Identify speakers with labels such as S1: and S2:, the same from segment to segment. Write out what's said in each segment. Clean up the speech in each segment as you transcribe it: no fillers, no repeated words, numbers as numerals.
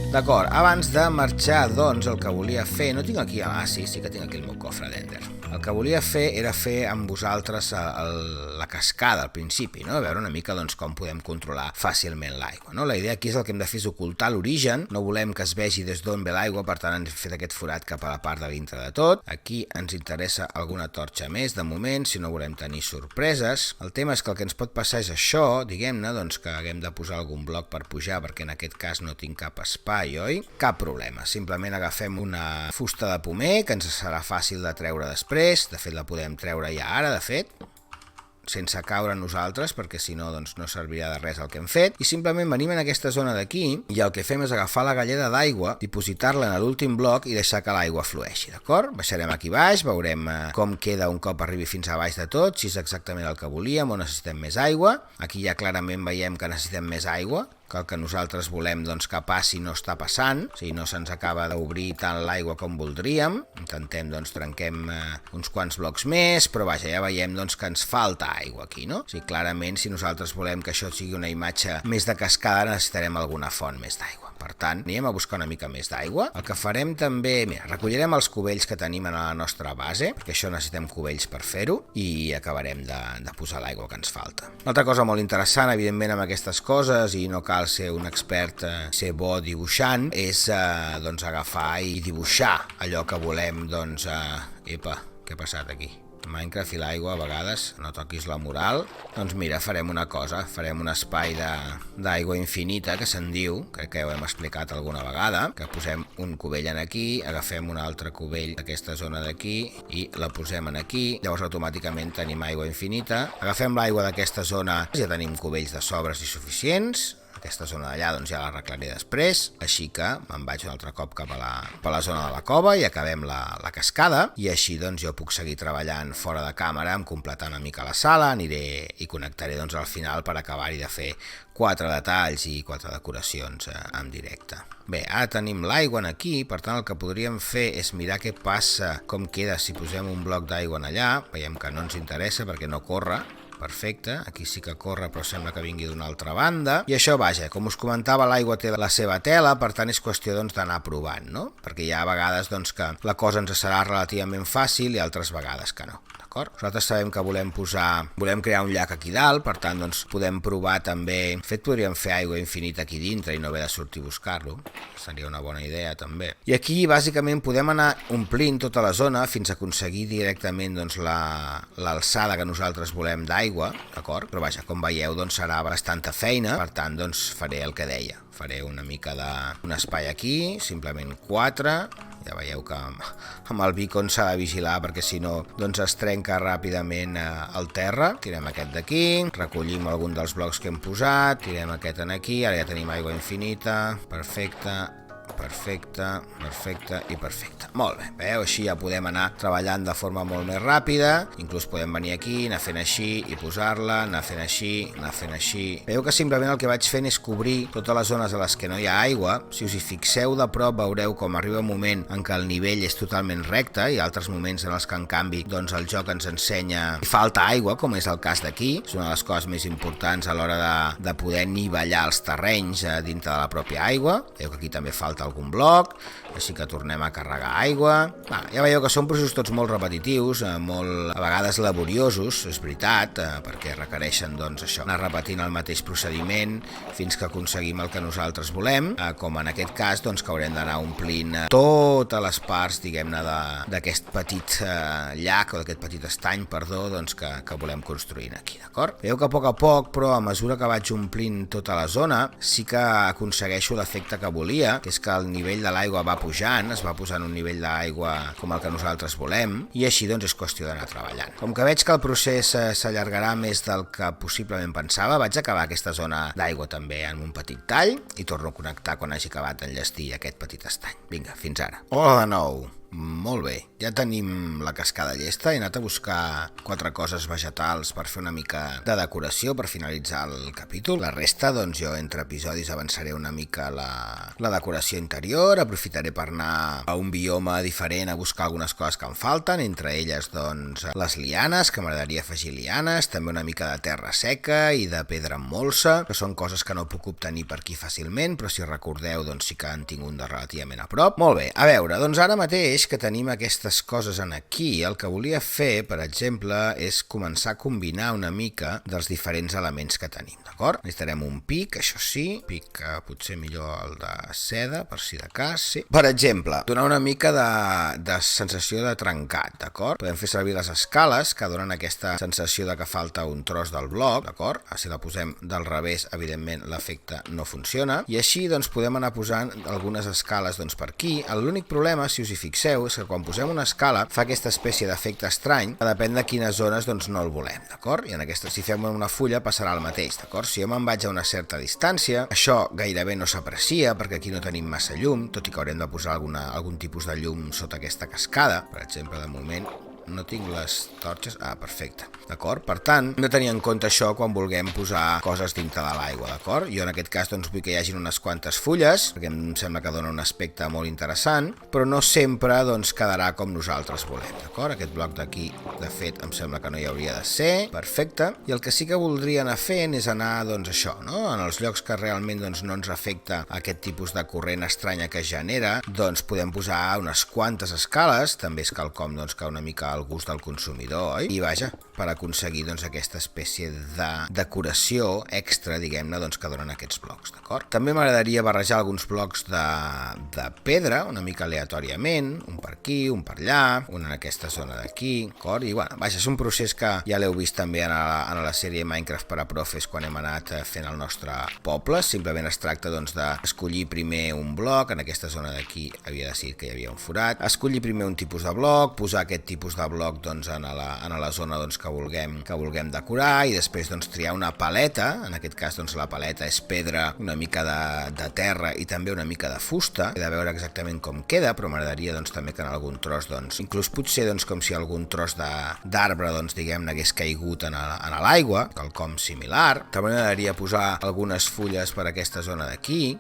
S1: D'acord, abans de marxar, doncs, el que volia fer... No tinc aquí... sí que tinc aquí el meu cofre d'Ender. El que volia fer era fer amb vosaltres la cascada al principi, no? A veure una mica doncs, com podem controlar fàcilment l'aigua, no? La idea aquí és el que hem de fer és ocultar l'origen, no volem que es vegi des d'on ve l'aigua, per tant hem fet aquest forat cap a la part de dintre de tot. Aquí ens interessa alguna torxa més, de moment, si no volem tenir sorpreses. El tema és que el que ens pot passar és això, diguem-ne, doncs que haguem de posar algun bloc per pujar, perquè en aquest cas no tinc cap espai, oi? Cap problema, simplement agafem una fusta de pomer, que ens serà fàcil de treure després. De fet, la podem treure ja ara, de fet, sense caure nosaltres, perquè si no doncs no servirà de res el que hem fet, i simplement venim en aquesta zona d'aquí i el que fem és agafar la galleda d'aigua, dipositar-la en l'últim bloc i deixar que l'aigua flueixi, d'acord? Baixarem aquí baix, veurem com queda un cop arribi fins a baix de tot, si és exactament el que volíem o necessitem més aigua. Aquí ja clarament veiem que necessitem més aigua, que el que nosaltres volem doncs, que passi no està passant, o sigui, no se'ns acaba d'obrir tant l'aigua com voldríem. Intentem, doncs, trenquem uns quants blocs més, però vaja, ja veiem doncs, que ens falta aigua aquí, no? O sigui, clarament, si nosaltres volem que això sigui una imatge més de cascada, necessitarem alguna font més d'aigua. Per tant, anem a buscar una mica més d'aigua. El que farem també, mira, recollirem els cubells que tenim a la nostra base, perquè això necessitem cubells per fer-ho, i acabarem de posar l'aigua que ens falta. Una altra cosa molt interessant, evidentment, amb aquestes coses, i no cal ser un expert, ser bo dibuixant, és doncs, agafar i dibuixar allò que volem, doncs, epa, què ha passat aquí? Minecraft i l'aigua, a vegades, no toquis la moral. Doncs mira, farem una cosa, farem un espai d'aigua infinita, que se'n diu, crec que ja ho hem explicat alguna vegada, que posem un cubell en aquí, agafem un altre cubell d'aquesta zona d'aquí i la posem en aquí, llavors automàticament tenim aigua infinita. Agafem l'aigua d'aquesta zona, ja tenim cubells de sobres i suficients. Aquesta zona d'allà doncs ja l'arreglaré després, així que me'n vaig un altre cop cap a la zona de la cova i acabem la cascada, i així doncs jo puc seguir treballant fora de càmera, em completar una mica la sala, aniré i connectaré doncs al final per acabar-hi de fer 4 detalls i 4 decoracions en directe. Bé, ara tenim l'aigua aquí, per tant el que podríem fer és mirar què passa, com queda si posem un bloc d'aigua allà. Veiem que no ens interessa perquè no corre. Perfecte, aquí sí que corre però sembla que vingui d'una altra banda, i això, vaja, com us comentava, l'aigua té la seva tela, per tant és qüestió doncs d'anar provant, no? Perquè hi ha vegades doncs que la cosa ens serà relativament fàcil i altres vegades que no. Nosaltres sabem que volem crear un llac aquí dalt, per tant doncs podem provar també, de fet podríem fer aigua infinita aquí dintre i no haver de sortir a buscar-lo, seria una bona idea també. I aquí bàsicament podem anar omplint tota la zona fins a aconseguir directament doncs l'alçada que nosaltres volem d'aigua, d'acord? Però vaja, com veieu doncs serà bastanta feina, per tant doncs faré el que deia, faré una mica d'un espai aquí, simplement 4. Ja veieu que amb el beacon s'ha de vigilar perquè si no doncs es trenca ràpidament el terra. Tirem aquest d'aquí, recollim algun dels blocs que hem posat, tirem aquest en aquí, ara ja tenim aigua infinita, perfecte. Perfecte, perfecte i perfecte. Molt bé, veieu? Així ja podem anar treballant de forma molt més ràpida, inclús podem venir aquí, anar fent així i posar-la, anar fent així, anar fent així. Veieu que simplement el que vaig fent és cobrir totes les zones a les que no hi ha aigua. Si us hi fixeu de prop veureu com arriba un moment en què el nivell és totalment recte i altres moments en els que en canvi doncs el joc ens ensenya que falta aigua, com és el cas d'aquí. És una de les coses més importants a l'hora de poder nivellar els terrenys dintre de la pròpia aigua. Veieu que aquí també falta algun bloc, així que tornem a carregar aigua. Ja veieu que són processos tots molt repetitius, molt a vegades laboriosos, és veritat, perquè requereixen doncs això, anar repetint el mateix procediment fins que aconseguim el que nosaltres volem, com en aquest cas doncs que haurem d'anar omplint totes les parts, diguem-ne, d'aquest petit llac o d'aquest petit estany, perdó, doncs que volem construir aquí, d'acord? Veieu que a poc, però a mesura que vaig omplint tota la zona, sí que aconsegueixo l'efecte que volia, que és que el nivell de l'aigua va pujant, es va posant un nivell d'aigua com el que nosaltres volem, i així doncs és qüestió d'anar treballant. Com que veig que el procés s'allargarà més del que possiblement pensava, vaig acabar aquesta zona d'aigua també en un petit tall i torno a connectar quan hagi acabat d'enllestir aquest petit estany. Vinga, fins ara. Hola de nou! Molt bé, ja tenim la cascada llesta. He anat a buscar 4 coses vegetals per fer una mica de decoració per finalitzar el capítol. La resta, doncs jo entre episodis avançaré una mica la decoració interior, aprofitaré per anar a un bioma diferent a buscar algunes coses que em falten, entre elles doncs les lianes, que m'agradaria afegir lianes, també una mica de terra seca i de pedra amb molsa, que són coses que no puc obtenir per aquí fàcilment, però si recordeu doncs sí que en tinc un de relativament a prop. Molt bé, a veure, doncs ara mateix que tenim aquestes coses en aquí, el que volia fer, per exemple, és començar a combinar una mica dels diferents elements que tenim, d'acord? Necessitarem un pic, això sí, pic potser millor el de seda, per si de cas, sí. Per exemple, donar una mica de sensació de trencat, d'acord? Podem fer servir les escales, que donen aquesta sensació de que falta un tros del bloc, d'acord? Si la posem del revés, evidentment, l'efecte no funciona, i així, doncs, podem anar posant algunes escales, doncs, per aquí. L'únic problema, si us hi fixeu, és que quan posem una escala fa aquesta espècie d'efecte estrany que depèn de quines zones doncs no el volem, d'acord? I en aquesta, si fem una fulla passarà el mateix, d'acord? Si jo me'n vaig a una certa distància, això gairebé no s'aprecia perquè aquí no tenim massa llum, tot i que haurem de posar algun tipus de llum sota aquesta cascada. Per exemple, de moment no tinc les torxes. Perfecte. D'acord? Per tant, hem de tenir en compte això quan vulguem posar coses dintre de l'aigua, d'acord? Jo en aquest cas doncs vull que hi hagin unes quantes fulles, perquè em sembla que dona un aspecte molt interessant, però no sempre doncs quedarà com nosaltres volem, d'acord? Aquest bloc d'aquí, de fet, em sembla que no hi hauria de ser. Perfecte. I el que sí que voldria anar fent és anar, doncs això, no? En els llocs que realment doncs, no ens afecta aquest tipus de corrent estranya que es genera, doncs podem posar unes quantes escales, també és quelcom doncs, que una mica al gust del consumidor, oi? I vaja, per aconseguir doncs, aquesta espècie de decoració extra, diguem-ne, doncs, que donen aquests blocs, d'acord? També m'agradaria barrejar alguns blocs de pedra, una mica aleatòriament, un per aquí, un per allà, un en aquesta zona d'aquí, d'acord? I bueno, vaja, és un procés que ja l'heu vist també en la sèrie Minecraft per a profes quan hem anat fent el nostre poble. Simplement es tracta doncs, d'escollir primer un bloc, en aquesta zona d'aquí havia decidit que hi havia un forat, escollir primer un tipus de bloc, posar aquest tipus de bloc doncs, en la zona doncs, que vulguem decorar i després doncs, triar una paleta, en aquest cas doncs, la paleta és pedra, una mica de terra i també una mica de fusta. He de veure exactament com queda, però m'agradaria doncs, també que en algun tros, doncs, inclús potser doncs, com si algun tros d'arbre doncs, diguem-ne hagués caigut en l'aigua, quelcom similar. També m'agradaria posar algunes fulles per aquesta zona d'aquí,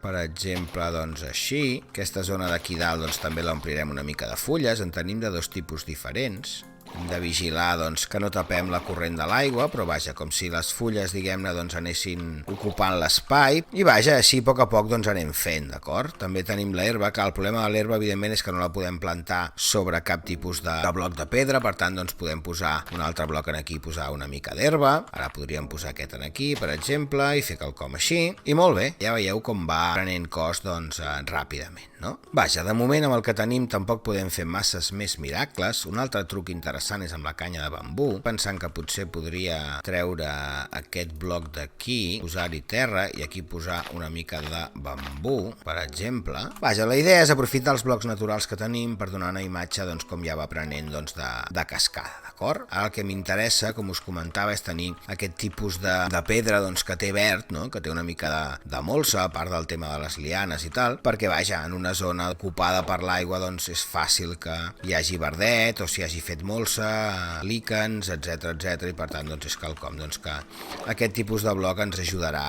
S1: per exemple, doncs així. Aquesta zona d'aquí dalt doncs, també l'omplirem una mica de fulles, en tenim de dos tipus diferents. Hem de vigilar doncs, que no tapem la corrent de l'aigua, però vaja, com si les fulles, diguem-ne, doncs, anessin ocupant l'espai. I vaja, així a poc doncs, anem fent, d'acord? També tenim l'herba, que el problema de l'herba, evidentment, és que no la podem plantar sobre cap tipus de bloc de pedra, per tant, doncs, podem posar un altre bloc en aquí, posar una mica d'herba. Ara podríem posar aquest en aquí, per exemple, i fer quelcom així. I molt bé, ja veieu com va prenent cos, doncs, ràpidament, no? Vaja, de moment amb el que tenim tampoc podem fer masses més miracles. Un altre truc interessant és amb la canya de bambú, pensant que potser podria treure aquest bloc d'aquí, posar-hi terra i aquí posar una mica de bambú, per exemple. Vaja, la idea és aprofitar els blocs naturals que tenim per donar una imatge doncs, com ja va prenent doncs, de cascada, d'acord? Ara el que m'interessa, com us comentava, és tenir aquest tipus de pedra doncs, que té verd, no? Que té una mica de molsa, a part del tema de les lianes i tal, perquè vaja, en una zona ocupada per l'aigua doncs, és fàcil que hi hagi verdet o s'hi hagi fet molsa, líquens, etc, i per tant doncs, és quelcom doncs, que aquest tipus de bloc ens ajudarà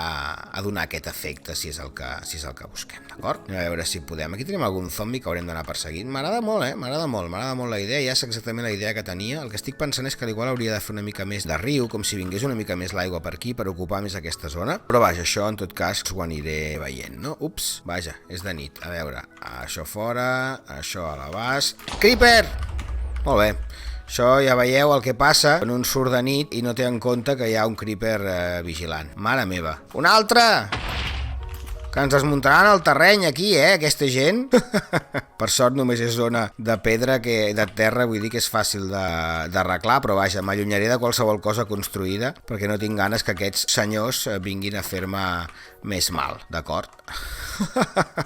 S1: a donar aquest efecte si és el que busquem, d'acord? Anem a veure si podem. Aquí tenim algun zombi que haurem d'anar perseguint. M'agrada molt, m'agrada molt la idea, ja és exactament la idea que tenia. El que estic pensant és que igual hauria de fer una mica més de riu, com si vingués una mica més l'aigua per aquí per ocupar més aquesta zona, però vaja, això en tot cas ho aniré veient, no? Ups, vaja, és de nit. A veure, això fora, això a l'abast. Creeper! Molt bé. Això ja veieu el que passa quan un surt de nit i no té en compte que hi ha un creeper vigilant. Mare meva. Un altre! Que ens desmuntaran el terreny aquí, aquesta gent. Per sort només és zona de pedra, de terra, vull dir que és fàcil d'arreglar, però vaja, m'allunyaré de qualsevol cosa construïda perquè no tinc ganes que aquests senyors vinguin a fer-me més mal, d'acord?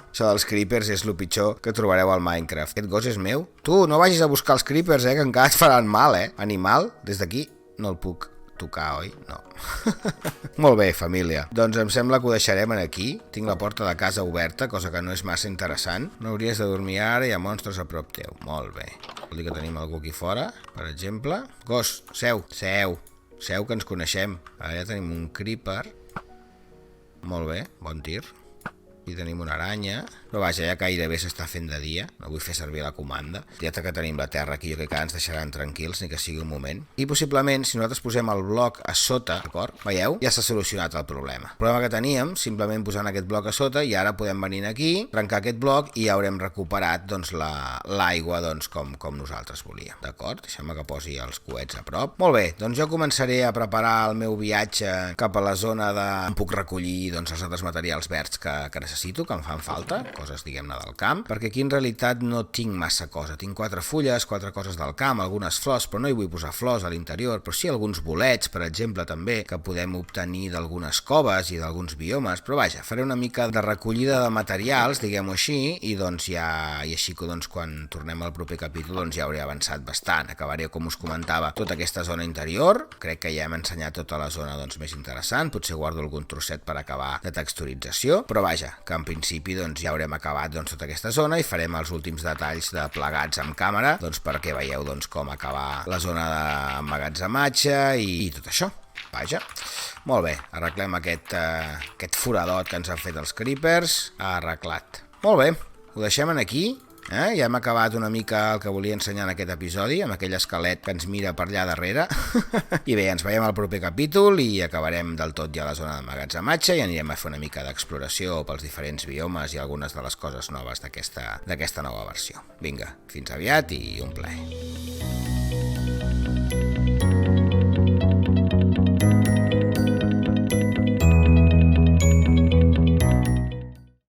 S1: Això dels creepers és el pitjor que trobareu al Minecraft. Aquest gos és meu? Tu, no vagis a buscar els creepers, que encara et faran mal, Animal, des d'aquí no el puc tocar, oi? No. Molt bé, família. Doncs em sembla que ho deixarem aquí. Tinc la porta de casa oberta, cosa que no és massa interessant. No hauries de dormir ara, hi ha monstres a prop teu. Molt bé. Vol dir que tenim algú aquí fora, per exemple. Gos, seu, que ens coneixem. Ara ja tenim un creeper. Molt bé, bon tir. Aquí tenim una aranya, però vaja, ja gairebé s'està fent de dia, no vull fer servir la comanda. Ja que tenim la terra aquí, jo crec que ens deixaran tranquils, ni que sigui un moment. I possiblement, si nosaltres posem el bloc a sota, d'acord? Veieu? Ja s'ha solucionat el problema. El problema que teníem, simplement posant aquest bloc a sota, i ara podem venir aquí, trencar aquest bloc, i ja haurem recuperat doncs, l'aigua doncs, com nosaltres volíem, d'acord? Deixem-me que posi els coets a prop. Molt bé, doncs jo començaré a preparar el meu viatge cap a la zona de... on puc recollir doncs, els altres materials verds que necessito, que em fan falta, coses, diguem-ne, del camp, perquè aquí en realitat no tinc massa cosa. Tinc 4 fulles, 4 coses del camp, algunes flors, però no hi vull posar flors a l'interior, però sí alguns bolets, per exemple, també, que podem obtenir d'algunes coves i d'alguns biomes, però vaja, faré una mica de recollida de materials, diguem-ho així, i doncs ja, i així que doncs, quan tornem al proper capítol doncs ja hauré avançat bastant. Acabaré, com us comentava, tota aquesta zona interior, crec que ja hem ensenyat tota la zona doncs, més interessant, potser guardo algun trosset per acabar de texturització, però vaja, que en principi doncs, ja haurem acabat doncs, tota aquesta zona i farem els últims detalls de plegats amb càmera doncs, perquè veieu doncs, com acabar la zona d'emmagatzematge i tot això. Vaja, molt bé, arreglem aquest foradot que ens han fet els creepers, arreglat. Molt bé, ho deixem aquí. Ja hem acabat una mica el que volia ensenyar en aquest episodi, amb aquell esquelet que ens mira per allà darrere. I bé, ens veiem al proper capítol i acabarem del tot ja la zona d'emmagatzematge i anirem a fer una mica d'exploració pels diferents biomes i algunes de les coses noves d'aquesta nova versió. Vinga, fins aviat i un plaer.